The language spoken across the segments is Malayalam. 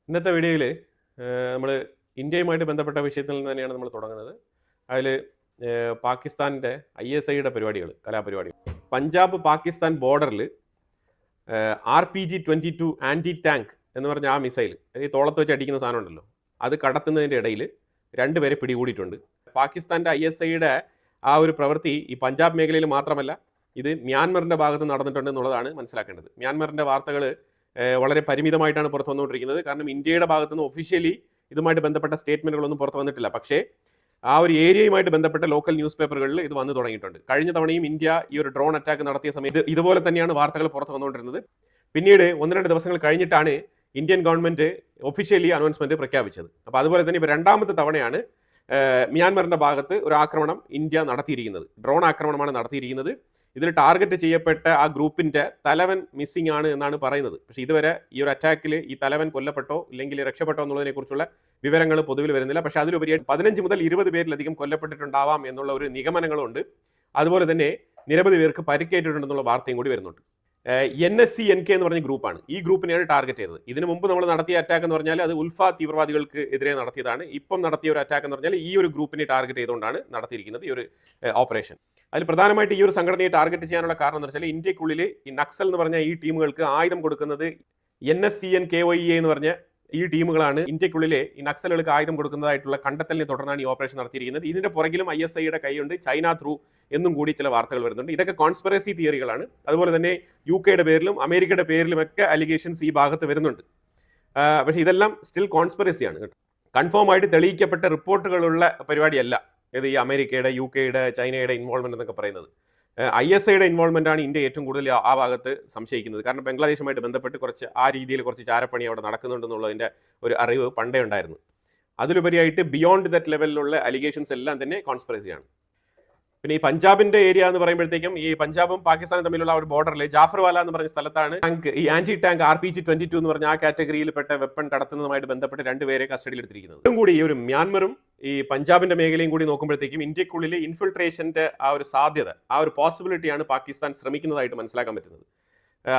ഇന്നത്തെ വീഡിയോയിൽ നമ്മൾ ഇന്ത്യയുമായിട്ട് ബന്ധപ്പെട്ട വിഷയത്തിൽ നിന്ന് തന്നെയാണ് നമ്മൾ തുടങ്ങുന്നത്. അതിൽ പാകിസ്ഥാൻ്റെ ISIയുടെ പരിപാടികൾ, കലാപരിപാടികൾ. പഞ്ചാബ് പാകിസ്ഥാൻ ബോർഡറിൽ RPG-22 ആൻറ്റി ടാങ്ക് എന്ന് പറഞ്ഞ ആ മിസൈൽ, ഈ തോളത്ത് വെച്ച് അടിക്കുന്ന സാധനം ഉണ്ടല്ലോ, അത് കടത്തുന്നതിൻ്റെ ഇടയിൽ രണ്ടുപേരെ പിടികൂടിയിട്ടുണ്ട്. പാകിസ്ഥാൻ്റെ ISIയുടെ ആ ഒരു പ്രവൃത്തി ഈ പഞ്ചാബ് മേഖലയിൽ മാത്രമല്ല, ഇത് മ്യാൻമറിൻ്റെ ഭാഗത്ത് നടന്നിട്ടുണ്ട് എന്നുള്ളതാണ് മനസ്സിലാക്കേണ്ടത്. മ്യാൻമറിൻ്റെ വാർത്തകൾ വളരെ പരിമിതമായിട്ടാണ് പുറത്തു വന്നുകൊണ്ടിരിക്കുന്നത്. കാരണം ഇന്ത്യയുടെ ഭാഗത്തുനിന്ന് ഒഫീഷ്യലി ഇതുമായിട്ട് ബന്ധപ്പെട്ട സ്റ്റേറ്റ്മെൻറ്റുകളൊന്നും പുറത്തു വന്നിട്ടില്ല. പക്ഷേ ആ ഒരു ഏരിയയുമായിട്ട് ബന്ധപ്പെട്ട ലോക്കൽ ന്യൂസ് പേപ്പറുകളിൽ ഇത് വന്നു തുടങ്ങിയിട്ടുണ്ട്. കഴിഞ്ഞ തവണയും ഇന്ത്യ ഈ ഒരു ഡ്രോൺ അറ്റാക്ക് നടത്തിയ സമയത്ത് ഇതുപോലെ തന്നെയാണ് വാർത്തകൾ പുറത്തു വന്നുകൊണ്ടിരുന്നത്. പിന്നീട് 1-2 ദിവസങ്ങൾ കഴിഞ്ഞിട്ടാണ് ഇന്ത്യൻ ഗവൺമെൻറ് ഒഫീഷ്യലി അനൗൺസ്മെൻറ്റ് പ്രഖ്യാപിച്ചത്. അപ്പോൾ അതുപോലെ തന്നെ ഇപ്പോൾ രണ്ടാമത്തെ തവണയാണ് മ്യാൻമറിൻ്റെ ഭാഗത്ത് ഒരു ആക്രമണം ഇന്ത്യ നടത്തിയിരിക്കുന്നത്. ഡ്രോൺ ആക്രമണമാണ് നടത്തിയിരിക്കുന്നത്. ഇതിൽ ടാർഗറ്റ് ചെയ്യപ്പെട്ട ആ ഗ്രൂപ്പിൻ്റെ തലവൻ മിസ്സിംഗ് ആണ് എന്നാണ് പറയുന്നത്. പക്ഷേ ഇതുവരെ ഈ ഒരു അറ്റാക്കിൽ ഈ തലവൻ കൊല്ലപ്പെട്ടോ ഇല്ലെങ്കിൽ രക്ഷപ്പെട്ടോ എന്നുള്ളതിനെക്കുറിച്ചുള്ള വിവരങ്ങൾ പൊതുവിൽ വരുന്നില്ല. പക്ഷേ അതിലുപരിയായിട്ട് 15 മുതൽ 20 പേരിലധികം കൊല്ലപ്പെട്ടിട്ടുണ്ടാവാം എന്നുള്ള ഒരു നിഗമനങ്ങളുണ്ട്. അതുപോലെ തന്നെ നിരവധി പേർക്ക് പരിക്കേറ്റിട്ടുണ്ടെന്നുള്ള വാർത്തയും കൂടി വരുന്നുണ്ട്. NSCNK എന്ന് പറഞ്ഞ ഗ്രൂപ്പാണ് ഈ ഗ്രൂപ്പിനെയാണ് ടാർഗറ്റ് ചെയ്തത്. ഇതിനു മുമ്പ് നമ്മൾ നടത്തിയ അറ്റാക്ക് എന്ന് പറഞ്ഞാൽ അത് ഉൽഫ തീവ്രവാദികൾക്ക് എതിരെ നടത്തിയതാണ്. ഇപ്പം നടത്തിയ ഒരു അറ്റാക്ക് എന്ന് പറഞ്ഞാൽ ഈ ഒരു ഗ്രൂപ്പിനെ ടാർഗറ്റ് ചെയ്തുകൊണ്ടാണ് നടത്തിയിരിക്കുന്നത് ഈ ഒരു ഓപ്പറേഷൻ. അതിൽ പ്രധാനമായിട്ട് ഈ ഒരു സംഘടനയെ ടാർഗറ്റ് ചെയ്യാനുള്ള കാരണം എന്ന് വെച്ചാൽ ഇന്ത്യക്കുള്ളിൽ ഈ നക്സൽ എന്ന് പറഞ്ഞ ഈ ടീമുകൾക്ക് ആയുധം കൊടുക്കുന്നത് NSCNKOE എന്ന് പറഞ്ഞ ഈ ടീമുകളാണ്. ഇന്ത്യക്കുള്ളിലെ ഈ നക്സലുകൾക്ക് ആയുധം കൊടുക്കുന്നതായിട്ടുള്ള കണ്ടെത്തലിനെ തുടർന്നാണ് ഈ ഓപ്പറേഷൻ നടത്തിയിരിക്കുന്നത്. ഇതിന്റെ പുറകിലും ISIയുടെ കൈയുണ്ട്, ചൈന ത്രൂ എന്നും കൂടി ചില വാർത്തകൾ വരുന്നുണ്ട്. ഇതൊക്കെ കോൺസ്പിറസി തിയറികളാണ്. അതുപോലെ തന്നെ UK പേരിലും അമേരിക്കയുടെ പേരിലുമൊക്കെ അലിഗേഷൻസ് ഈ ഭാഗത്ത് വരുന്നുണ്ട്. പക്ഷേ ഇതെല്ലാം സ്റ്റിൽ കോൺസ്പിറസിയാണ് കേട്ടോ. കൺഫേം ആയിട്ട് തെളിയിക്കപ്പെട്ട റിപ്പോർട്ടുകളുള്ള പരിപാടിയല്ല ഇത്. ഈ അമേരിക്കയുടെ, UK ചൈനയുടെ ഇൻവോൾവ്മെന്റ് എന്നൊക്കെ പറയുന്നത്. ISIയുടെ ഇൻവോൾവ്മെന്റ് ആണ് ഇന്ത്യ ഏറ്റവും കൂടുതൽ ആ ഭാഗത്ത് സംശയിക്കുന്നത്. കാരണം ബംഗ്ലാദേശുമായിട്ട് ബന്ധപ്പെട്ട് ആ രീതിയിൽ കുറച്ച് ചാരപ്പണി അവിടെ നടക്കുന്നുണ്ടെന്നുള്ളതിൻ്റെ ഒരു അറിവ് പണ്ടേ ഉണ്ടായിരുന്നു. അതിലുപരിയായിട്ട് ബിയോണ്ട് ദറ്റ് ലെവലിലുള്ള അലിഗേഷൻസ് എല്ലാം തന്നെ കോൺസ്പിറസിയാണ്. പിന്നെ ഈ പഞ്ചാബിന്റെ ഏരിയ എന്ന് പറയുമ്പോഴത്തേക്കും ഈ പഞ്ചാബും പാകിസ്ഥാനും തമ്മിലുള്ള ഒരു ബോർഡറിൽ ജാഫർവാല എന്ന് പറഞ്ഞ സ്ഥലത്താണ് ഈ ആന്റി ടാങ്ക് RPG-22 എന്ന് പറഞ്ഞ ആ കാറ്റഗറിയിൽപ്പെട്ട വെപ്പൺ കടത്തുന്നതുമായിട്ട് ബന്ധപ്പെട്ട് 2 പേരെ കസ്റ്റഡിയിൽ എടുത്തിരിക്കുന്നത്. ഇതും കൂടി ഈ ഒരു മ്യാൻമറും ഈ പഞ്ചാബിന്റെ മേഖലയും കൂടി നോക്കുമ്പോഴത്തേക്കും ഇന്ത്യക്കുള്ളിൽ ഇൻഫിൽട്രേഷന്റെ ആ ഒരു സാധ്യത, ആ ഒരു പോസിബിലിറ്റിയാണ് പാകിസ്ഥാൻ ശ്രമിക്കുന്നതായിട്ട് മനസ്സിലാക്കാൻ പറ്റുന്നത്.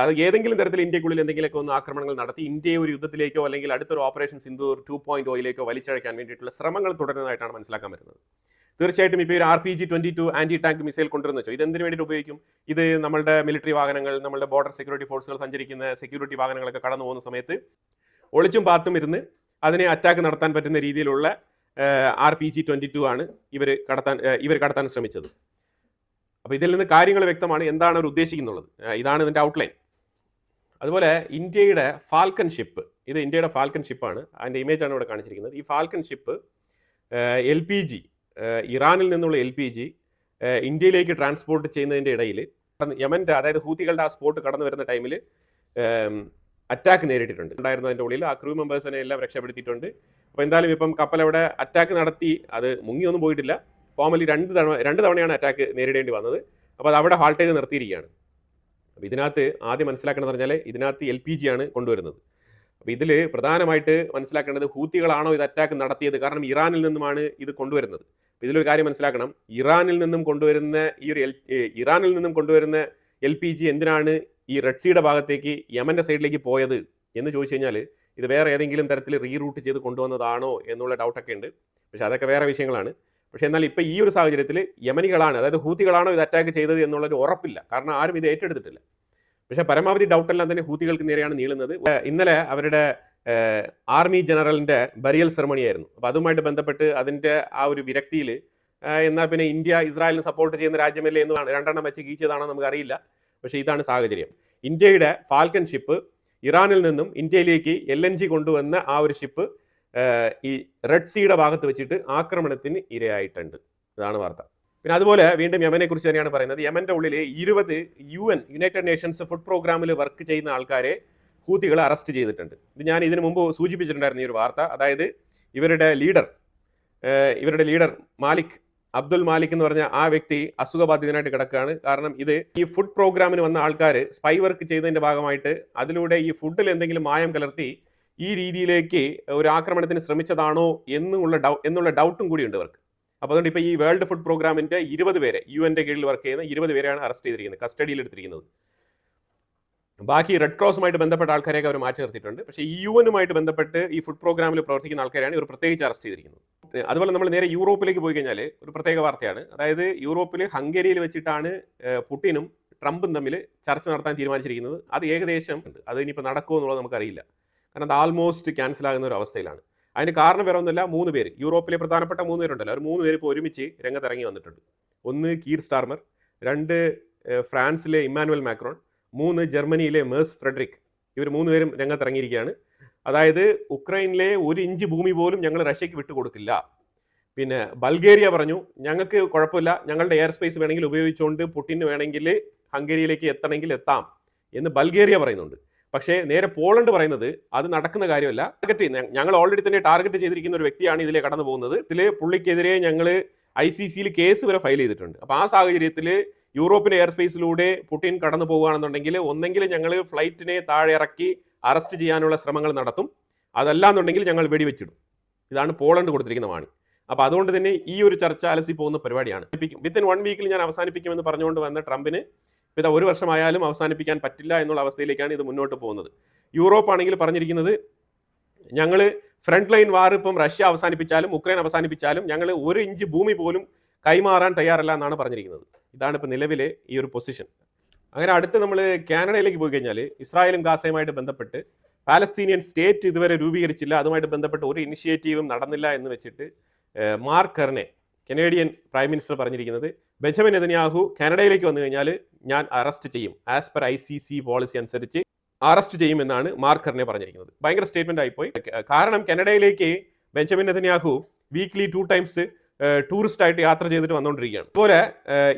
അത് ഏതെങ്കിലും തരത്തിൽ ഇന്ത്യക്കുള്ളിൽ എന്തെങ്കിലുമൊക്കെ ഒന്ന് ആക്രമണങ്ങൾ നടത്തി ഇന്ത്യയെ ഒരു യുദ്ധത്തിലേക്കോ അല്ലെങ്കിൽ അടുത്തൊരു ഓപ്പറേഷൻ സിന്ധൂർ 2.0 വലിച്ചഴക്കാൻ വേണ്ടിയിട്ടുള്ള ശ്രമങ്ങൾ തുടരുന്നതായിട്ടാണ് മനസ്സിലാക്കാൻ പറ്റുന്നത്. തീർച്ചയായിട്ടും ഇപ്പോൾ ഒരു RPG-22 ആന്റി ടാങ്ക് മിസൈൽ കൊണ്ടുവരുന്ന വെച്ചോ, ഇത് എന്തിനു വേണ്ടിയിട്ട് ഉപയോഗിക്കും? ഇത് നമ്മളുടെ മിലിറ്ററി വാഹനങ്ങൾ, നമ്മളുടെ ബോർഡർ സെക്യൂരിറ്റി ഫോഴ്സുകൾ സഞ്ചരിക്കുന്ന സെക്യൂരിറ്റി വാഹനങ്ങളൊക്കെ കടന്നു പോകുന്ന സമയത്ത് ഒളിച്ചും പാത്തും ഇരുന്ന് അതിനെ അറ്റാക്ക് നടത്താൻ പറ്റുന്ന രീതിയിലുള്ള RPG-22 ആണ് ഇവർ കടത്താൻ ശ്രമിച്ചത്. അപ്പോൾ ഇതിൽ നിന്ന് കാര്യങ്ങൾ വ്യക്തമാണ് എന്താണ് അവർ ഉദ്ദേശിക്കുന്നുള്ളത്. ഇതാണ് ഇതിൻ്റെ ഔട്ട്ലൈൻ. അതുപോലെ ഇന്ത്യയുടെ ഫാൽക്കൺ ഷിപ്പ്, ഇത് ഇന്ത്യയുടെ ഫാൽക്കൺ ഷിപ്പാണ്. അതിൻ്റെ ഇമേജാണ് ഇവിടെ കാണിച്ചിരിക്കുന്നത്. ഈ ഫാൽക്കൺ ഷിപ്പ് LPG, ഇറാനിൽ നിന്നുള്ള LPG ഇന്ത്യയിലേക്ക് ട്രാൻസ്പോർട്ട് ചെയ്യുന്നതിൻ്റെ ഇടയിൽ യമൻ്റെ, അതായത് ഹൂത്തികളുടെ ആ സ്പോട്ട് കടന്നു വരുന്ന ടൈമിൽ അറ്റാക്ക് നേരിട്ടിട്ടുണ്ട്. ഉണ്ടായിരുന്നതിൻ്റെ ഉള്ളിൽ ആ ക്രൂ മെമ്പേഴ്സിനെ എല്ലാം രക്ഷപ്പെടുത്തിയിട്ടുണ്ട്. അപ്പോൾ എന്തായാലും ഇപ്പം കപ്പൽ അവിടെ അറ്റാക്ക് നടത്തി, അത് മുങ്ങിയൊന്നും പോയിട്ടില്ല. ഫോർമലി 2 തവണയാണ് അറ്റാക്ക് നേരിടേണ്ടി വന്നത്. അപ്പോൾ അത് അവിടെ ഹാൾട്ട് ചെയ്ത് നിർത്തിയിരിക്കുകയാണ്. അപ്പോൾ ഇതിനകത്ത് ആദ്യം മനസ്സിലാക്കേണ്ടത് പറഞ്ഞാൽ ഇതിനകത്ത് LPG ആണ് കൊണ്ടുവരുന്നത്. അപ്പോൾ ഇതിൽ പ്രധാനമായിട്ട് മനസ്സിലാക്കേണ്ടത് ഹൂത്തികളാണോ ഇത് അറ്റാക്ക് നടത്തിയത്? കാരണം ഇറാനിൽ നിന്നുമാണ് ഇത് കൊണ്ടുവരുന്നത്. അപ്പോൾ ഇതിലൊരു കാര്യം മനസ്സിലാക്കണം, ഇറാനിൽ നിന്നും കൊണ്ടുവരുന്ന LPG എന്തിനാണ് ഈ റെഡ് സീയുടെ ഭാഗത്തേക്ക് യമൻ്റെ സൈഡിലേക്ക് പോയത് എന്ന് ചോദിച്ചു കഴിഞ്ഞാൽ ഇത് വേറെ ഏതെങ്കിലും തരത്തിൽ റീറൂട്ട് ചെയ്ത് കൊണ്ടുവന്നതാണോ എന്നുള്ള ഡൗട്ടൊക്കെ ഉണ്ട്. പക്ഷേ അതൊക്കെ വേറെ വിഷയങ്ങളാണ്. പക്ഷേ എന്നാൽ ഇപ്പോൾ ഈ ഒരു സാഹചര്യത്തിൽ യമനികളാണ്, അതായത് ഹൂത്തികളാണോ ഇത് അറ്റാക്ക് ചെയ്തത് എന്നുള്ളൊരു ഉറപ്പില്ല. കാരണം ആരും ഇത് ഏറ്റെടുത്തിട്ടില്ല. പക്ഷേ പരമാവധി ഡൗട്ടെല്ലാം തന്നെ ഹൂത്തികൾക്ക് നേരെയാണ് നീളുന്നത്. ഇന്നലെ അവരുടെ ആർമി ജനറലിൻ്റെ ബരിയൽ സെറമണി ആയിരുന്നു. അപ്പോൾ അതുമായിട്ട് ബന്ധപ്പെട്ട് അതിൻ്റെ ആ ഒരു വിരക്തിയിൽ എന്നാൽ പിന്നെ ഇന്ത്യ ഇസ്രായേലിനെ സപ്പോർട്ട് ചെയ്യുന്ന രാജ്യമല്ലേ എന്ന് 2 വെച്ച് കീച്ചതാണോ നമുക്കറിയില്ല. പക്ഷേ ഇതാണ് സാഹചര്യം. ഇന്ത്യയുടെ ഫാൽക്കൺ ഷിപ്പ് ഇറാനിൽ നിന്നും ഇന്ത്യയിലേക്ക് LNG കൊണ്ടുവന്ന ആ ഒരു ഷിപ്പ് ഈ റെഡ് സീയുടെ ഭാഗത്ത് വെച്ചിട്ട് ആക്രമണത്തിന് ഇരയായിട്ടുണ്ട്. ഇതാണ് വാർത്ത. പിന്നെ അതുപോലെ വീണ്ടും യമനെ കുറിച്ച് തന്നെയാണ് പറയുന്നത്. യമൻ്റെ ഉള്ളിൽ 20 യുണൈറ്റഡ് നേഷൻസ് ഫുഡ് പ്രോഗ്രാമിൽ വർക്ക് ചെയ്യുന്ന ആൾക്കാരെ ഹൂത്തികൾ അറസ്റ്റ് ചെയ്തിട്ടുണ്ട്. ഇത് ഞാൻ ഇതിനു മുമ്പ് സൂചിപ്പിച്ചിട്ടുണ്ടായിരുന്നു ഈ ഒരു വാർത്ത. അതായത് ഇവരുടെ ലീഡർ അബ്ദുൽ മാലിക് എന്ന് പറഞ്ഞ ആ വ്യക്തി അസുഖബാധിതനായിട്ട് കിടക്കുകയാണ്. കാരണം ഇത് ഈ ഫുഡ് പ്രോഗ്രാമിന് വന്ന ആൾക്കാർ സ്പൈ വർക്ക് ചെയ്തതിൻ്റെ ഭാഗമായിട്ട് അതിലൂടെ ഈ ഫുഡിൽ എന്തെങ്കിലും മായം കലർത്തി ഈ രീതിയിലേക്ക് ഒരു ആക്രമണത്തിന് ശ്രമിച്ചതാണോ എന്നുള്ള ഡൗട്ടും കൂടിയുണ്ട് അവർക്ക്. അപ്പോൾ അതുകൊണ്ട് ഇപ്പോൾ ഈ വേൾഡ് ഫുഡ് പ്രോഗ്രാമിൻ്റെ 20 പേരെ, UN കീഴിൽ വർക്ക് ചെയ്യുന്ന 20 പേരെയാണ് അറസ്റ്റ് ചെയ്തിരിക്കുന്നത്, കസ്റ്റഡിയിൽ എടുത്തിരിക്കുന്നത്. ബാക്കി റെഡ് ക്രോസുമായിട്ട് ബന്ധപ്പെട്ട ആൾക്കാരെയൊക്കെ അവർ മാറ്റി നിർത്തിയിട്ടുണ്ട്. പക്ഷേ യുഎനുമായിട്ട് ബന്ധപ്പെട്ട് ഈ ഫുഡ് പ്രോഗ്രാമിൽ പ്രവർത്തിക്കുന്ന ആൾക്കാരെയാണ് ഇവർ പ്രത്യേകിച്ച് അറസ്റ്റ് ചെയ്തിരിക്കുന്നത്. അതുപോലെ നമ്മൾ നേരെ യൂറോപ്പിലേക്ക് പോയി കഴിഞ്ഞാൽ ഒരു പ്രത്യേക വാർത്തയാണ്. അതായത് യൂറോപ്പിൽ ഹംഗേരിയിൽ വെച്ചിട്ടാണ് പുടിനും ട്രംപും തമ്മിൽ ചർച്ച നടത്താൻ തീരുമാനിച്ചിരിക്കുന്നത്. അത് ഏകദേശം അത് ഇനിയിപ്പോൾ നടക്കുമോ എന്നുള്ളത് നമുക്കറിയില്ല. കാരണം അത് ആൾമോസ്റ്റ് ക്യാൻസൽ ആകുന്ന ഒരു അവസ്ഥയിലാണ്. അതിന് കാരണം വേറെ ഒന്നുമില്ല, 3 പേര്, യൂറോപ്പിലെ പ്രധാനപ്പെട്ട 3 പേരുണ്ടല്ലോ, അവർ 3 പേര് ഇപ്പോൾ ഒരുമിച്ച് രംഗത്തിറങ്ങി വന്നിട്ടുണ്ട്. 1 കീർ സ്റ്റാർമർ, 2 ഫ്രാൻസിലെ ഇമ്മാനുവൽ മാക്രോൺ, 3 ജർമ്മനിയിലെ മേഴ്സ് ഫ്രെഡറിക്. ഇവർ 3 പേരും രംഗത്തിറങ്ങിയിരിക്കുകയാണ്. അതായത് ഉക്രൈനിലെ 1 ഇഞ്ച് ഭൂമി പോലും ഞങ്ങൾ റഷ്യക്ക് വിട്ടുകൊടുക്കില്ല. പിന്നെ ബൾഗേറിയ പറഞ്ഞു ഞങ്ങൾക്ക് കുഴപ്പമില്ല, ഞങ്ങളുടെ എയർ സ്പേസ് വേണമെങ്കിൽ ഉപയോഗിച്ചുകൊണ്ട് പുടിന് വേണമെങ്കിൽ ഹംഗേരിയിലേക്ക് എത്തണമെങ്കിൽ എത്താം എന്ന് ബൾഗേറിയ പറയുന്നുണ്ട്. പക്ഷേ നേരെ പോളണ്ട് പറയുന്നത് അത് നടക്കുന്ന കാര്യമല്ല. ഞങ്ങൾ ഓൾറെഡി തന്നെ ടാർഗറ്റ് ചെയ്തിരിക്കുന്ന ഒരു വ്യക്തിയാണ് ഇതിലെ കടന്നു പോകുന്നത്. ഇതിൽ പുള്ളിക്കെതിരെ ഞങ്ങൾ ICCയിൽ കേസ് വരെ ഫയൽ ചെയ്തിട്ടുണ്ട്. അപ്പോൾ ആ സാഹചര്യത്തിൽ യൂറോപ്പിന്റെ എയർ സ്പേസിലൂടെ പുടിൻ കടന്നു പോകുകയാണെന്നുണ്ടെങ്കിൽ ഒന്നെങ്കിൽ ഞങ്ങൾ ഫ്ലൈറ്റിനെ താഴെ ഇറക്കി അറസ്റ്റ് ചെയ്യാനുള്ള ശ്രമങ്ങൾ നടത്തും, അതല്ലാന്നുണ്ടെങ്കിൽ ഞങ്ങൾ വെടിവെച്ചിടും. ഇതാണ് പോളണ്ട് കൊടുത്തിരിക്കുന്ന വാണി. അപ്പോൾ അതുകൊണ്ട് തന്നെ ഈ ഒരു ചർച്ച അലസി പോകുന്ന പരിപാടിയാണ്. വിത്തിൻ 1 വീക്കിൽ ഞാൻ അവസാനിപ്പിക്കുമെന്ന് പറഞ്ഞുകൊണ്ട് വന്ന ട്രംപിന് ഇത് 1 വർഷമായാലും അവസാനിപ്പിക്കാൻ പറ്റില്ല എന്നുള്ള അവസ്ഥയിലേക്കാണ് ഇത് മുന്നോട്ട് പോകുന്നത്. യൂറോപ്പ് ആണെങ്കിൽ പറഞ്ഞിരിക്കുന്നത് ഞങ്ങൾ ഫ്രണ്ട് ലൈൻ വാർ ഇപ്പം റഷ്യ അവസാനിപ്പിച്ചാലും ഉക്രൈൻ അവസാനിപ്പിച്ചാലും ഞങ്ങൾ 1 ഇഞ്ച് ഭൂമി പോലും കൈമാറാൻ തയ്യാറല്ല എന്നാണ് പറഞ്ഞിരിക്കുന്നത്. ഇതാണ് ഇപ്പോൾ നിലവിലെ ഈ ഒരു പൊസിഷൻ. അങ്ങനെ അടുത്ത് നമ്മൾ കാനഡയിലേക്ക് പോയി കഴിഞ്ഞാൽ ഇസ്രായേലും ഗാസയുമായിട്ട് ബന്ധപ്പെട്ട് പാലസ്തീനിയൻ സ്റ്റേറ്റ് ഇതുവരെ രൂപീകരിച്ചില്ല, അതുമായിട്ട് ബന്ധപ്പെട്ട് ഒരു ഇനിഷ്യേറ്റീവും നടന്നില്ല എന്ന് വെച്ചിട്ട് Mark Carney, Canadian prime minister പറഞ്ഞിരിക്കുന്നത് ബെഞ്ചമിൻ നെതന്യാഹു കാനഡയിലേക്ക് വന്നു കഴിഞ്ഞാൽ ഞാൻ അറസ്റ്റ് ചെയ്യും, ആസ് പെർ ICC പോളിസി അനുസരിച്ച് അറസ്റ്റ് ചെയ്യുമെന്നാണ് മാർക്ക് കെർനെ പറഞ്ഞിരിക്കുന്നത്. ഭയങ്കര സ്റ്റേറ്റ്മെന്റ് ആയിപ്പോയി. കാരണം കാനഡയിലേക്ക് Benjamin Netanyahu weekly 2 times tourist ആയിട്ട് യാത്ര ചെയ്തിട്ട് വന്നുകൊണ്ടിരിക്കുകയാണ്. അതുപോലെ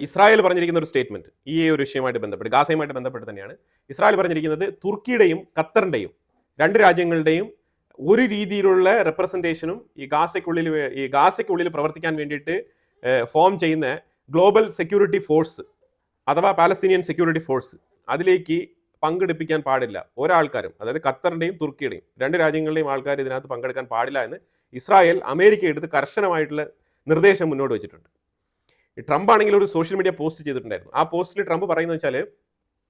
ഇസ്രായേൽ പറഞ്ഞിരിക്കുന്ന ഒരു സ്റ്റേറ്റ്മെന്റ് ഈ ഒരു വിഷയമായിട്ട് ബന്ധപ്പെട്ട് ഗാസയുമായിട്ട് ബന്ധപ്പെട്ട് തന്നെയാണ്. ഇസ്രായേൽ പറഞ്ഞിരിക്കുന്നത് തുർക്കിയുടെയും ഖത്തറിന്റെയും 2 രാജ്യങ്ങളുടെയും ഒരു രീതിയിലുള്ള റെപ്രസെൻറ്റേഷനും ഈ ഗാസയ്ക്കുള്ളിൽ പ്രവർത്തിക്കാൻ വേണ്ടിയിട്ട് ഫോം ചെയ്യുന്ന ഗ്ലോബൽ സെക്യൂരിറ്റി ഫോഴ്സ് അഥവാ പാലസ്തീനിയൻ സെക്യൂരിറ്റി ഫോഴ്സ് അതിലേക്ക് പങ്കെടുപ്പിക്കാൻ പാടില്ല ഒരാൾക്കാരും. അതായത് ഖത്തറിൻ്റെയും തുർക്കിയുടെയും 2 രാജ്യങ്ങളുടെയും ആൾക്കാർ ഇതിനകത്ത് പങ്കെടുക്കാൻ പാടില്ല എന്ന് ഇസ്രായേൽ അമേരിക്ക എടുത്ത് കർശനമായിട്ടുള്ള നിർദ്ദേശം മുന്നോട്ട് വെച്ചിട്ടുണ്ട്. ട്രംപ് ആണെങ്കിൽ ഒരു സോഷ്യൽ മീഡിയ പോസ്റ്റ് ചെയ്തിട്ടുണ്ടായിരുന്നു. ആ പോസ്റ്റിൽ ട്രംപ് പറയുന്നത് വെച്ചാൽ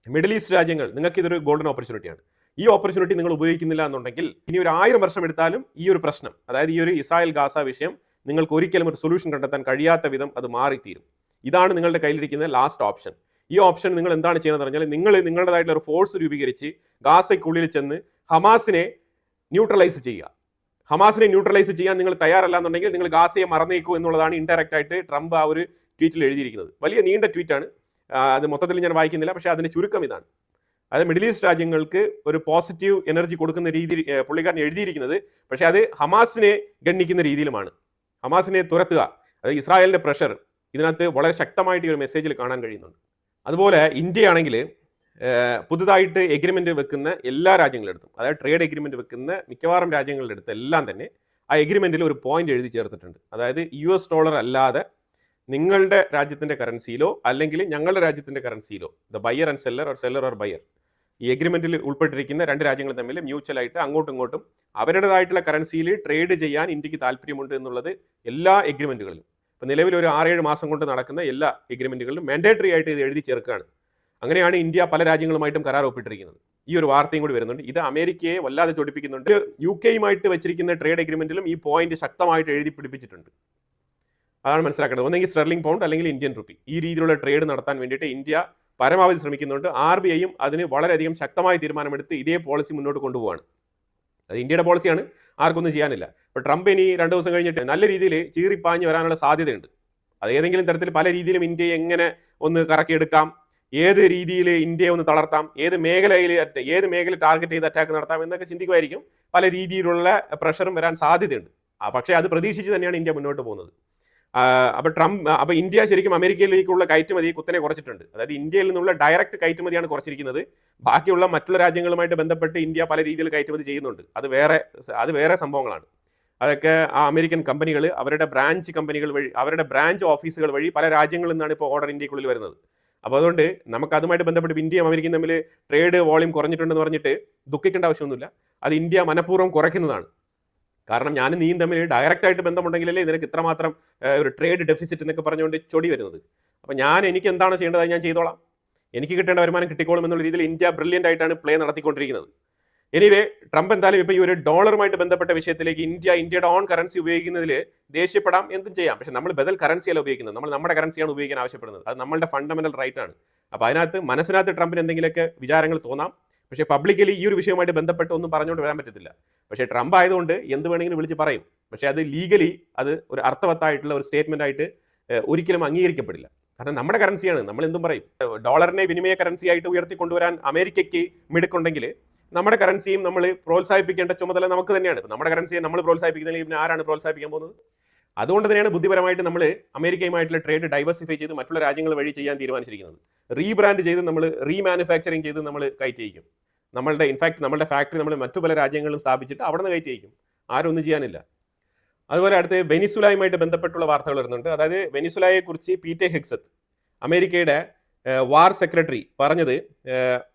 മിഡിൽ ഈസ്റ്റ് രാജ്യങ്ങൾ നിങ്ങൾക്ക് ഇതൊരു ഗോൾഡൻ ഓപ്പർച്യൂണിറ്റിയാണ്, ഈ ഓപ്പർച്യൂണിറ്റി നിങ്ങൾ ഉപയോഗിക്കുന്നില്ല എന്നുണ്ടെങ്കിൽ ഇനി ഒരു 1000 വർഷം എടുത്താലും ഈ ഒരു പ്രശ്നം, അതായത് ഈ ഒരു ഇസ്രായേൽ ഗാസ വിഷയം നിങ്ങൾക്ക് ഒരിക്കലും ഒരു സൊല്യൂഷൻ കണ്ടെത്താൻ കഴിയാത്ത വിധം അത് മാറിത്തീരും. ഇതാണ് നിങ്ങളുടെ കയ്യിലിരിക്കുന്ന ലാസ്റ്റ് ഓപ്ഷൻ. ഈ ഓപ്ഷൻ നിങ്ങൾ എന്താണ് ചെയ്യുന്നത് പറഞ്ഞാൽ നിങ്ങൾ നിങ്ങളുടേതായിട്ടുള്ള ഒരു ഫോഴ്സ് രൂപീകരിച്ച് ഗാസയ്ക്കുള്ളിൽ ചെന്ന് ഹമാസിനെ ന്യൂട്രലൈസ് ചെയ്യുക. ഹമാസിനെ ന്യൂട്രലൈസ് ചെയ്യാൻ നിങ്ങൾ തയ്യാറല്ല എന്നുണ്ടെങ്കിൽ നിങ്ങൾ ഗാസയെ മറന്നേക്കൂ എന്നുള്ളതാണ് ഇൻഡയറക്റ്റ് ആയിട്ട് ട്രംപ് ആ ഒരു ട്വീറ്റിൽ എഴുതിയിരിക്കുന്നത്. വലിയ നീണ്ട ട്വീറ്റാണ്, അത് മൊത്തത്തിൽ ഞാൻ വായിക്കുന്നില്ല. പക്ഷേ അതിൻ്റെ ചുരുക്കം ഇതാണ്. അതായത് മിഡിൽ ഈസ്റ്റ് രാജ്യങ്ങൾക്ക് ഒരു പോസിറ്റീവ് എനർജി കൊടുക്കുന്ന രീതിയിൽ പുള്ളിക്കാരൻ എഴുതിയിരിക്കുന്നത്, പക്ഷേ അത് ഹമാസിനെ ഗണ്ണിക്കുന്ന രീതിയിലുമാണ്. ഹമാസിനെ തുരത്തുക, അതായത് ഇസ്രായേലിൻ്റെ പ്രഷർ ഇതിനകത്ത് വളരെ ശക്തമായിട്ട് ഈ ഒരു മെസ്സേജിൽ കാണാൻ കഴിയുന്നുണ്ട്. അതുപോലെ ഇന്ത്യയാണെങ്കിൽ പുതുതായിട്ട് എഗ്രിമെൻറ്റ് വെക്കുന്ന എല്ലാ രാജ്യങ്ങളുടെ അടുത്തും, അതായത് ട്രേഡ് എഗ്രിമെൻറ്റ് വെക്കുന്ന മിക്കവാറും രാജ്യങ്ങളുടെ അടുത്ത് എല്ലാം തന്നെ ആ എഗ്രിമെൻറ്റിൽ ഒരു പോയിന്റ് എഴുതി ചേർത്തിട്ടുണ്ട്. അതായത് $US അല്ലാതെ നിങ്ങളുടെ രാജ്യത്തിൻ്റെ കറൻസിയിലോ അല്ലെങ്കിൽ ഞങ്ങളുടെ രാജ്യത്തിൻ്റെ കറൻസിയിലോ, the buyer and seller or seller or buyer, ഈ എഗ്രിമെൻറ്റിൽ ഉൾപ്പെട്ടിരിക്കുന്ന 2 രാജ്യങ്ങൾ തമ്മിൽ മ്യൂച്വലായിട്ട് അങ്ങോട്ടും ഇങ്ങോട്ടും അവരുടേതായിട്ടുള്ള കറൻസിയിൽ ട്രേഡ് ചെയ്യാൻ ഇന്ത്യക്ക് താല്പര്യമുണ്ട് എന്നുള്ളത് എല്ലാ എഗ്രിമെൻറ്റുകളിലും ഇപ്പോൾ നിലവിൽ ഒരു 6-7 മാസം കൊണ്ട് നടക്കുന്ന എല്ലാ എഗ്രിമെൻറ്റുകളിലും മാൻഡേറ്ററി ആയിട്ട് ഇത് എഴുതി ചേർക്കുകയാണ്. അങ്ങനെയാണ് ഇന്ത്യ പല രാജ്യങ്ങളുമായിട്ടും കരാർ ഒപ്പിട്ടിരിക്കുന്നത്. ഈ ഒരു വാർത്തയും കൂടി വരുന്നുണ്ട്. ഇത് അമേരിക്കയെ വല്ലാതെ ചൊടിപ്പിക്കുന്നുണ്ട്. UK വെച്ചിരിക്കുന്ന ട്രേഡ് എഗ്രിമെൻറ്റിലും ഈ പോയിന്റ് ശക്തമായിട്ട് എഴുതി പിടിപ്പിച്ചിട്ടുണ്ട്. അതാണ് മനസ്സിലാക്കേണ്ടത്. ഒന്നെങ്കിൽ സ്റ്റെർലിംഗ് പൗണ്ട് അല്ലെങ്കിൽ ഇന്ത്യൻ റുപ്പി, ഈ രീതിയിലുള്ള ട്രേഡ് നടത്താൻ വേണ്ടിയിട്ട് ഇന്ത്യ പരമാവധി ശ്രമിക്കുന്നുണ്ട്. RBIയും അതിന് വളരെയധികം ശക്തമായ തീരുമാനമെടുത്ത് ഇതേ പോളിസി മുന്നോട്ട് കൊണ്ടുപോവാണ്. അത് ഇന്ത്യയുടെ പോളിസിയാണ്, ആർക്കൊന്നും ചെയ്യാനില്ല. ഇപ്പോൾ ട്രംപ് ഇനി 2 ദിവസം കഴിഞ്ഞിട്ട് നല്ല രീതിയിൽ ചീറിപ്പാഞ്ഞ് വരാനുള്ള സാധ്യതയുണ്ട്. അത് ഏതെങ്കിലും തരത്തിൽ പല രീതിയിലും ഇന്ത്യയെ എങ്ങനെ ഒന്ന് കറക്കിയെടുക്കാം, ഏത് രീതിയിൽ ഇന്ത്യയെ ഒന്ന് തളർത്താം, ഏത് മേഖല ടാർഗറ്റ് ചെയ്ത് അറ്റാക്ക് നടത്താം എന്നൊക്കെ ചിന്തിക്കുമായിരിക്കും. പല രീതിയിലുള്ള പ്രഷറും വരാൻ സാധ്യതയുണ്ട്. പക്ഷേ അത് പ്രതീക്ഷിച്ച് തന്നെയാണ് ഇന്ത്യ മുന്നോട്ട് പോകുന്നത്. അപ്പോൾ ഇന്ത്യ ശരിക്കും അമേരിക്കയിലേക്കുള്ള കയറ്റുമതി കുത്തനെ കുറച്ചിട്ടുണ്ട്. അതായത് ഇന്ത്യയിൽ നിന്നുള്ള ഡയറക്റ്റ് കയറ്റുമതിയാണ് കുറച്ചിരിക്കുന്നത്. ബാക്കിയുള്ള മറ്റുള്ള രാജ്യങ്ങളുമായിട്ട് ബന്ധപ്പെട്ട് ഇന്ത്യ പല രീതിയിൽ കയറ്റുമതി ചെയ്യുന്നുണ്ട്. അത് വേറെ സംഭവങ്ങളാണ്. അതൊക്കെ ആ അമേരിക്കൻ കമ്പനികൾ അവരുടെ ബ്രാഞ്ച് കമ്പനികൾ വഴി, അവരുടെ ബ്രാഞ്ച് ഓഫീസുകൾ വഴി പല രാജ്യങ്ങളിൽ നിന്നാണ് ഇപ്പോൾ ഓർഡർ ഇന്ത്യക്കുള്ളിൽ വരുന്നത്. അപ്പോൾ അതുകൊണ്ട് നമുക്ക് അതുമായിട്ട് ബന്ധപ്പെട്ട് ഇന്ത്യയും അമേരിക്കയും തമ്മിൽ ട്രേഡ് വോളിയം കുറഞ്ഞിട്ടുണ്ടെന്ന് പറഞ്ഞിട്ട് ദുഃഖിക്കേണ്ട ആവശ്യമൊന്നുമില്ല. അത് ഇന്ത്യ മനഃപൂർവ്വം കുറയ്ക്കുന്നതാണ്. കാരണം ഞാനും നീയും തമ്മിൽ ഡയറക്റ്റായിട്ട് ബന്ധമുണ്ടെങ്കിലല്ലേ നിനക്ക് ഇത്രമാത്രം ഒരു ട്രേഡ് ഡെഫിസിറ്റ് എന്നൊക്കെ പറഞ്ഞുകൊണ്ട് ചൊടി വരുന്നത്. അപ്പോൾ എനിക്ക് എന്താണ് ചെയ്യേണ്ടത് ഞാൻ ചെയ്തോളാം. എനിക്ക് കിട്ടേണ്ട വരുമാനം കിട്ടിക്കോളും എന്നുള്ള രീതിയിൽ ഇന്ത്യ ബ്രില്യൻ്റ് ആയിട്ടാണ് പ്ലേ നടത്തിക്കൊണ്ടിരിക്കുന്നത്. എനിവേ ട്രംപ് എന്തായാലും ഇപ്പോൾ ഈ ഒരു ഡോളറുമായിട്ട് ബന്ധപ്പെട്ട വിഷയത്തിലേക്ക് ഇന്ത്യയുടെ ഓൺ കറൻസി ഉപയോഗിക്കുന്നതിൽ ദേഷ്യപ്പെടാം, എന്തും ചെയ്യാം. പക്ഷേ നമ്മൾ ബദൽ കറൻസിയല്ല ഉപയോഗിക്കുന്നത്, നമ്മൾ നമ്മുടെ കറൻസിയാണ് ഉപയോഗിക്കാൻ ആവശ്യപ്പെടുന്നത്. അത് നമ്മളുടെ ഫണ്ടമെന്റൽ റൈറ്റ് ആണ്. അപ്പോൾ അതിനകത്ത് മനസ്സിനകത്ത് ട്രംപിന് എന്തെങ്കിലുമൊക്കെ വിചാരങ്ങൾ തോന്നാം, പക്ഷേ പബ്ലിക്കലി ഈ ഒരു വിഷയവുമായിട്ട് ബന്ധപ്പെട്ട് ഒന്നും പറഞ്ഞുകൊണ്ട് വരാൻ പറ്റത്തില്ല. പക്ഷേ ട്രംപ് ആയതുകൊണ്ട് എന്ത് വേണമെങ്കിലും വിളിച്ച് പറയും. പക്ഷേ അത് ലീഗലി അത് ഒരു അർത്ഥവത്തായിട്ടുള്ള ഒരു സ്റ്റേറ്റ്മെന്റ് ആയിട്ട് ഒരിക്കലും അംഗീകരിക്കപ്പെടില്ല. കാരണം നമ്മുടെ കറൻസിയാണ്, നമ്മൾ എന്തും പറയും. ഡോളറിനെ വിനിമയ കറൻസി ആയിട്ട് ഉയർത്തിക്കൊണ്ടുവരാൻ അമേരിക്കയ്ക്ക് മിടുക്കുണ്ടെങ്കിൽ നമ്മുടെ കറൻസിയും നമ്മൾ പ്രോത്സാഹിപ്പിക്കേണ്ട ചുമതല നമുക്ക് തന്നെയാണ്. നമ്മുടെ കറൻസിയെ നമ്മൾ പ്രോത്സാഹിപ്പിക്കുന്നതിൽ പിന്നെ ആരാണ് പ്രോത്സാഹിപ്പിക്കാൻ പോകുന്നത്? അതുകൊണ്ട് തന്നെയാണ് ബുദ്ധിപരമായിട്ട് നമ്മൾ അമേരിക്കയുമായിട്ടുള്ള ട്രേഡ് ഡൈവേഴ്സിഫൈ ചെയ്ത് മറ്റുള്ള രാജ്യങ്ങൾ വഴി ചെയ്യാൻ തീരുമാനിച്ചിരിക്കുന്നത്. റീബ്രാൻഡ് ചെയ്ത് നമ്മൾ റീമാനുഫാക്ചറിങ് ചെയ്ത് നമ്മൾ കയറ്റിയിരിക്കും. നമ്മളുടെ ഫാക്ടറി നമ്മൾ മറ്റു പല രാജ്യങ്ങളിലും സ്ഥാപിച്ചിട്ട് അവിടെ നിന്ന് കയറ്റിയിരിക്കും. ആരും ഒന്നും ചെയ്യാനില്ല. അതുപോലെ അടുത്ത് വെനിസുലയുമായിട്ട് ബന്ധപ്പെട്ടുള്ള വാർത്തകൾ വരുന്നുണ്ട്. അതായത് വെനിസുലയെക്കുറിച്ച് പീറ്റർ ഹെഗ്സത്ത്, അമേരിക്കയുടെ വാർ സെക്രട്ടറി, പറഞ്ഞത്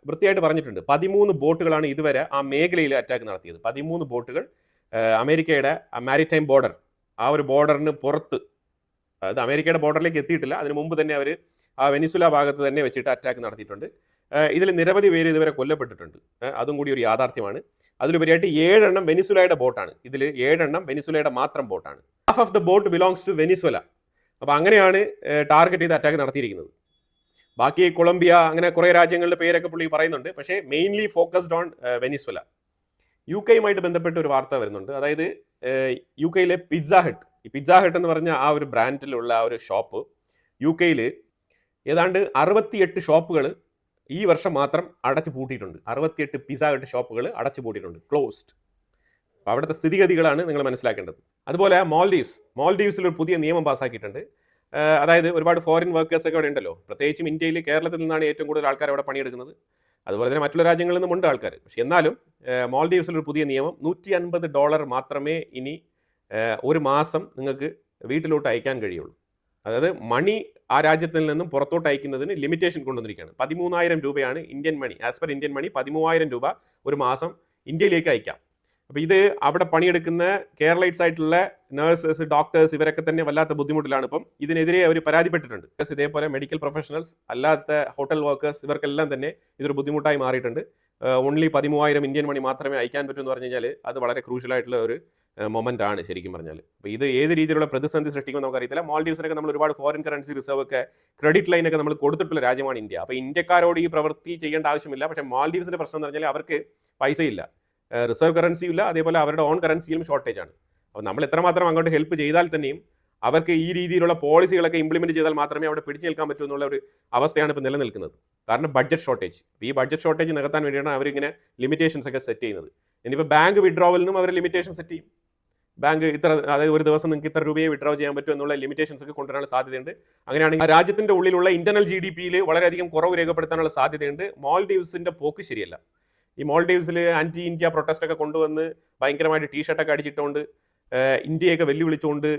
വൃത്തിയായിട്ട് പറഞ്ഞിട്ടുണ്ട്. 13 ബോട്ടുകളാണ് ഇതുവരെ ആ മേഖലയിൽ അറ്റാക്ക് നടത്തിയത്. 13 ബോട്ടുകൾ അമേരിക്കയുടെ മാരിടൈം ബോർഡർ, ആ ഒരു ബോർഡറിന് പുറത്ത്, അതായത് അമേരിക്കയുടെ ബോർഡറിലേക്ക് എത്തിയിട്ടില്ല, അതിന് മുമ്പ് തന്നെ അവർ ആ വെനിസുല ഭാഗത്ത് തന്നെ വെച്ചിട്ട് അറ്റാക്ക് നടത്തിയിട്ടുണ്ട്. ഇതിൽ നിരവധി പേര് ഇതുവരെ കൊല്ലപ്പെട്ടിട്ടുണ്ട്. അതും കൂടി ഒരു യാഥാർത്ഥ്യമാണ്. അതിലുപരിയായിട്ട് 7 എണ്ണം വെനിസുലയുടെ ബോട്ടാണ്. ഇതിൽ 7 എണ്ണം വെനിസുലയുടെ മാത്രം ബോട്ടാണ്. Half of the boat belongs to Venezuela. അപ്പോൾ അങ്ങനെയാണ് ടാർഗറ്റ് ചെയ്ത് അറ്റാക്ക് നടത്തിയിരിക്കുന്നത്. ബാക്കി കൊളംബിയ, അങ്ങനെ കുറേ രാജ്യങ്ങളുടെ പേരൊക്കെ പുള്ളി പറയുന്നുണ്ട്. പക്ഷേ mainly focused on Venezuela. UK ബന്ധപ്പെട്ട് ഒരു വാർത്ത വരുന്നുണ്ട്. അതായത് UK പിസ്സ ഹട്ട്, ഈ പിസ്സ ഹട്ട് എന്ന് പറഞ്ഞ ആ ഒരു ബ്രാൻഡിലുള്ള ആ ഒരു ഷോപ്പ് UK ഏതാണ്ട് 68 ഷോപ്പുകൾ ഈ വർഷം മാത്രം അടച്ചു പൂട്ടിയിട്ടുണ്ട്. 68 പിസ്സ ഹട്ട് ഷോപ്പുകൾ അടച്ചു പൂട്ടിയിട്ടുണ്ട്, ക്ലോസ്ഡ്. അപ്പോൾ അവിടുത്തെ സ്ഥിതിഗതികളാണ് നിങ്ങൾ മനസ്സിലാക്കേണ്ടത്. അതുപോലെ മാൽഡീവ്സിൽ ഒരു പുതിയ നിയമം പാസ്സാക്കിയിട്ടുണ്ട്. അതായത് ഒരുപാട് ഫോറിൻ വർക്കേഴ്സ് ഒക്കെ അവിടെ ഉണ്ടല്ലോ, പ്രത്യേകിച്ചും ഇന്ത്യയിൽ, കേരളത്തിൽ നിന്നാണ് ഏറ്റവും കൂടുതൽ ആൾക്കാർ അവിടെ പണിയെടുക്കുന്നത്. അതുപോലെ തന്നെ മറ്റുള്ള രാജ്യങ്ങളിൽ നിന്നും ഉണ്ട് ആൾക്കാർ. പക്ഷെ എന്നാലും മാൽഡീവ്സിൽ ഒരു പുതിയ നിയമം, $150 മാത്രമേ ഇനി ഒരു മാസം നിങ്ങൾക്ക് വീട്ടിലോട്ട് അയക്കാൻ കഴിയുള്ളൂ. അതായത് മണി ആ രാജ്യത്തിൽ നിന്നും പുറത്തോട്ട് അയക്കുന്നതിന് ലിമിറ്റേഷൻ കൊണ്ടുവന്നിരിക്കുകയാണ്. 13,000 രൂപയാണ് Indian money. As per Indian money 13,000 രൂപ ഒരു മാസം ഇന്ത്യയിലേക്ക് അയക്കാം. അപ്പോൾ ഇത് അവിടെ പണിയെടുക്കുന്ന കേരളൈറ്റ്സ് ആയിട്ടുള്ള നഴ്സസ്, ഡോക്ടേഴ്സ്, ഇവരൊക്കെ തന്നെ വല്ലാത്ത ബുദ്ധിമുട്ടിലാണ്. ഇപ്പം ഇതിനെതിരെ അവർ പരാതിപ്പെട്ടിട്ടുണ്ട്. ഇതേപോലെ മെഡിക്കൽ പ്രൊഫഷണൽസ്, അല്ലാത്ത ഹോട്ടൽ വർക്കേഴ്സ്, ഇവർക്കെല്ലാം തന്നെ ഇതൊരു ബുദ്ധിമുട്ടായി മാറിയിട്ടുണ്ട്. ഓൺലി 13,000 ഇന്ത്യൻ മണി മാത്രമേ അയക്കാൻ പറ്റൂ എന്ന് പറഞ്ഞു കഴിഞ്ഞാൽ അത് വളരെ ക്രൂഷ്യലായിട്ടുള്ള ഒരു മൊമെന്റ് ആണ് ശരിക്കും പറഞ്ഞാൽ. അപ്പോൾ ഇത് ഏത് രീതിയിലുള്ള പ്രതിസന്ധി സൃഷ്ടിക്കുമെന്ന് നമുക്കറിയത്തില്ല. മാൽഡീവ്സിനൊക്കെ നമ്മൾ ഒരുപാട് ഫോറിൻ കറൻസി റിസർവ് ഒക്കെ, ക്രെഡിറ്റ് ലൈനൊക്കെ നമ്മൾ കൊടുത്തിട്ടുള്ള രാജ്യമാണ് ഇന്ത്യ. അപ്പോൾ ഇന്ത്യക്കാരോട് ഈ പ്രവൃത്തി ചെയ്യേണ്ട ആവശ്യമില്ല. പക്ഷേ മാൽഡീവ്സിന്റെ പ്രശ്നം എന്ന് പറഞ്ഞാൽ അവർക്ക് പൈസയില്ല, റിസർവ് കറൻസിയും ഇല്ല, അതേപോലെ അവരുടെ ഓൺ കറൻസിയിലും ഷോർട്ടേജ് ആണ്. അപ്പോൾ നമ്മൾ എത്രമാത്രം അങ്ങോട്ട് ഹെൽപ്പ് ചെയ്താൽ തന്നെയും അവർക്ക് ഈ രീതിയിലുള്ള പോളിസികളൊക്കെ ഇംപ്ലിമെന്റ് ചെയ്താൽ മാത്രമേ അവിടെ പിടിച്ചു നിൽക്കാൻ പറ്റൂ എന്നുള്ള ഒരു അവസ്ഥയാണ് ഇപ്പോൾ നിലനിൽക്കുന്നത്. കാരണം ബഡ്ജറ്റ് ഷോർട്ടേജ്. ഈ ബഡ്ജറ്റ് ഷോർട്ടേജ് നികത്താൻ വേണ്ടിയാണ് അവരിങ്ങനെ ലിമിറ്റേഷൻസ് ഒക്കെ സെറ്റ് ചെയ്യുന്നത്. ഇനിയിപ്പോൾ ബാങ്ക് വിഡ്രോവലിനും അവർ ലിമിറ്റേഷൻ സെറ്റ് ചെയ്യും. ബാങ്ക് ഇത്ര, അതായത് ഒരു ദിവസം നിങ്ങൾക്ക് ഇത്ര രൂപയെ വിഡ്രോ ചെയ്യാൻ പറ്റും എന്നുള്ള ലിമിറ്റേഷൻസ് ഒക്കെ കൊണ്ടുവരാനുള്ള സാധ്യതയുണ്ട്. അങ്ങനെയാണെങ്കിൽ രാജ്യത്തിന്റെ ഉള്ളിലുള്ള ഇന്റർണൽ GDP-യിൽ വളരെയധികം കുറവ് രേഖപ്പെടുത്താനുള്ള സാധ്യതയുണ്ട്. മാൽഡീവ്സിന്റെ പോക്ക് ശരിയല്ല. ഈ മാൽഡീവ്സിൽ ആന്റി ഇന്ത്യ പ്രൊട്ടസ്റ്റ് ഒക്കെ കൊണ്ടുവന്ന് ഭയങ്കരമായിട്ട് ടീഷർട്ടൊക്കെ അടിച്ചിട്ടുകൊണ്ട് ഇന്ത്യയൊക്കെ വെല്ലുവിളിച്ചുകൊണ്ട്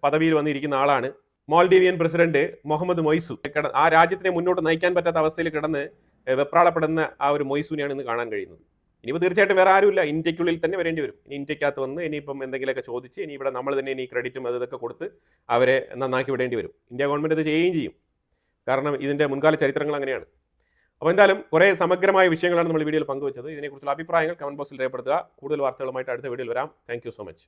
പദവിയിൽ വന്നിരിക്കുന്ന ആളാണ് മാൽഡീവിയൻ പ്രസിഡന്റ് മുഹമ്മദ് മൊയ്സു. ആ രാജ്യത്തിനെ മുന്നോട്ട് നയിക്കാൻ പറ്റാത്ത അവസ്ഥയിൽ കിടന്ന് വെപ്രാളപ്പെടുന്ന ആ ഒരു മൊയ്സുവിനെയാണ് ഇന്ന് കാണാൻ കഴിയുന്നത്. ഇനിയിപ്പോൾ തീർച്ചയായിട്ടും വേറെ ആരുമില്ല, ഇന്ത്യക്കുള്ളിൽ തന്നെ വരേണ്ടി വരും. ഇനി ഇന്ത്യക്കകത്ത് വന്ന് ഇനിയിപ്പം എന്തെങ്കിലുമൊക്കെ ചോദിച്ച് ഇനി ഇവിടെ നമ്മൾ തന്നെ ഇനി ക്രെഡിറ്റും അതൊക്കെ കൊടുത്ത് അവരെ നന്നാക്കി വിടേണ്ടി വരും. ഇന്ത്യ ഗവൺമെൻറ് ഇത് ചെയ്യുകയും ചെയ്യും. കാരണം ഇതിൻ്റെ മുൻകാല ചരിത്രങ്ങൾ അങ്ങനെയാണ്. അപ്പോൾ എന്തായാലും കുറേ സമഗ്രമായ വിഷയങ്ങളാണ് നമ്മൾ വീഡിയോയിൽ പങ്കുവച്ചത്. ഇതിനെക്കുറിച്ചുള്ള അഭിപ്രായങ്ങൾ കമന്റ് ബോക്സിൽ രേഖപ്പെടുത്തുക. കൂടുതൽ വാർത്തകളുമായിട്ട് അടുത്ത വീഡിയോയിൽ വരാം. Thank you so much.